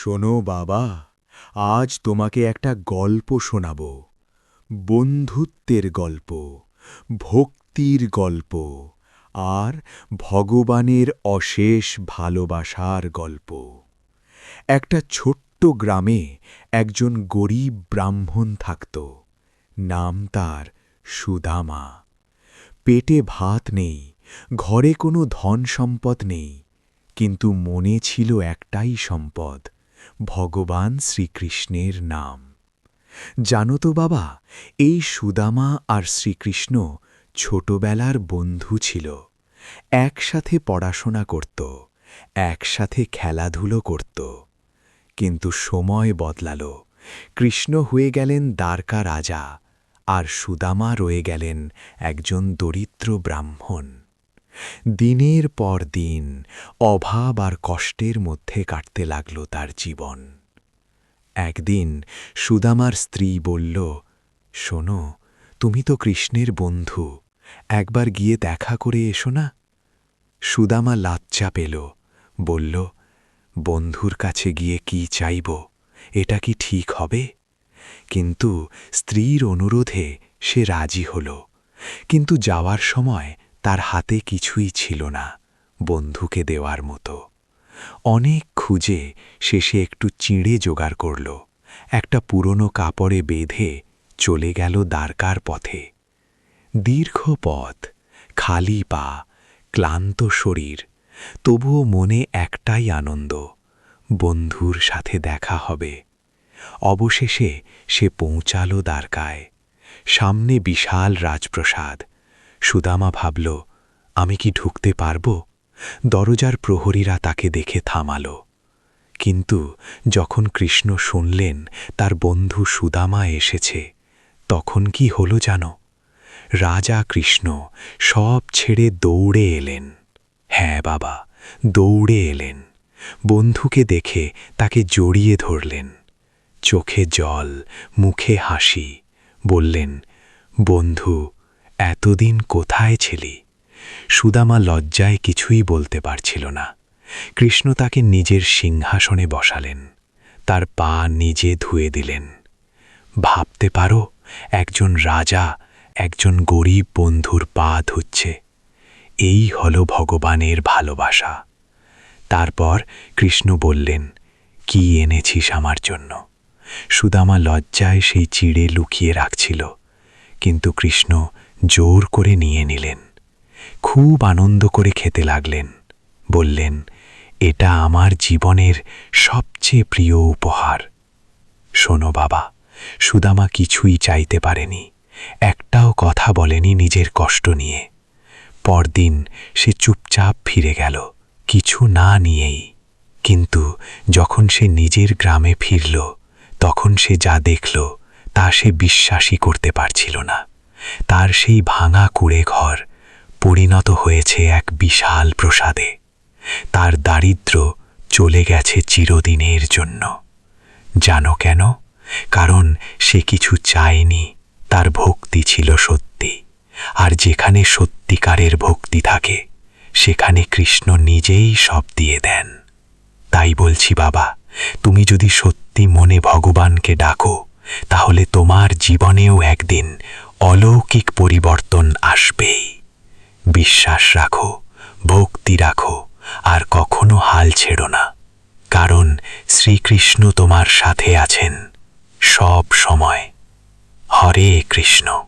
শোনো বাবা, আজ তোমাকে একটা গল্প শোনাব। বন্ধুত্বের গল্প, ভক্তির গল্প আর ভগবানের অশেষ ভালোবাসার গল্প। একটা ছোট্ট গ্রামে একজন গরীব ব্রাহ্মণ থাকত। নাম তার সুদামা। পেটে ভাত নেই, ঘরে কোনো ধন সম্পদ নেই, কিন্তু মনে ছিল একটাই সম্পদ, ভগবান শ্রীকৃষ্ণের নাম। জানো তো বাবা, এই সুদামা আর শ্রীকৃষ্ণ ছোটবেলার বন্ধু ছিল। একসাথে পড়াশোনা করত, একসাথে খেলাধুলো করত। কিন্তু সময় বদলাল। কৃষ্ণ হয়ে গেলেন দ্বারকা রাজা, আর সুদামা রয়ে গেলেন একজন দরিদ্র ব্রাহ্মণ। দিনের পর দিন অভাব আর কষ্টের মধ্যে কাটতে লাগল তার জীবন। একদিন সুদামার স্ত্রী বলল, শোনো, তুমি তো কৃষ্ণের বন্ধু, একবার গিয়ে দেখা করে এসো না। সুদামা লজ্জা পেল, বলল, বন্ধুর কাছে গিয়ে কি চাইব, এটা কি ঠিক হবে? কিন্তু স্ত্রীর অনুরোধে সে রাজি হল। কিন্তু যাওয়ার সময় তার হাতে কিছুই ছিল না বন্ধুকে দেওয়ার মতো। অনেক খুঁজে শেষে একটু চিঁড়ে জোগাড় করল, একটা পুরনো কাপড়ে বেঁধে চলে গেল দ্বারকার পথে। দীর্ঘ পথ, খালি পা, ক্লান্ত শরীর, তবুও মনে একটাই আনন্দ, বন্ধুর সাথে দেখা হবে। অবশেষে সে পৌঁছাল দ্বারকায়। সামনে বিশাল রাজপ্রাসাদ। সুদামা ভাবল, আমি কি ঢুকতে পারব? দরজার প্রহরীরা তাকে দেখে থামাল। কিন্তু যখন কৃষ্ণ শুনলেন তার বন্ধু সুদামা এসেছে, তখন কি হলো জানো? রাজা কৃষ্ণ সব ছেড়ে দৌড়ে এলেন। হ্যাঁ বাবা, দৌড়ে এলেন। বন্ধুকে দেখে তাকে জড়িয়ে ধরলেন। চোখে জল, মুখে হাসি, বললেন, বন্ধু, এতদিন কোথায় ছিলি? সুদামা লজ্জায় কিছুই বলতে পারছিল না। কৃষ্ণ তাকে নিজের সিংহাসনে বসালেন, তার পা নিজে ধুয়ে দিলেন। ভাবতে পারো, একজন রাজা একজন গরিব বন্ধুর পা ধুচ্ছে। এই হলো ভগবানের ভালোবাসা। তারপর কৃষ্ণ বললেন, কি এনেছিস আমার জন্য? সুদামা লজ্জায় সেই চিড়ে লুকিয়ে রাখছিল, কিন্তু কৃষ্ণ জোর করে নিয়ে নিলেন। খুব আনন্দ করে খেতে লাগলেন। বললেন, এটা আমার জীবনের সবচেয়ে প্রিয় উপহার। শোনো বাবা, সুদামা কিছুই চাইতে পারেনি, একটাও কথা বলেনি নিজের কষ্ট নিয়ে। পরদিন সে চুপচাপ ফিরে গেল, কিছু না নিয়েই। কিন্তু যখন সে নিজের গ্রামে ফিরল, তখন সে যা দেখল তা সে বিশ্বাসই করতে পারছিল না। তার সেই ভাঙা কুঁড়ে ঘর পরিণত হয়েছে এক বিশাল প্রাসাদে। তার দারিদ্র্য চলে গেছে চিরদিনের জন্য। জানো কেন? কারণ সে কিছু চায়নি, তার ভক্তি ছিল সত্যি। আর যেখানে সত্যিকারের ভক্তি থাকে, সেখানে কৃষ্ণ নিজেই সব দিয়ে দেন। তাই বলছি বাবা, তুমি যদি সত্যি মনে ভগবানকে ডাকো, তাহলে তোমার জীবনেও একদিন অলৌকিক পরিবর্তন আসবেই। বিশ্বাস রাখো, ভক্তি রাখো, আর কখনো হাল ছেড়ো না। কারণ শ্রীকৃষ্ণ তোমার সাথে আছেন সব সময়। হরে কৃষ্ণ।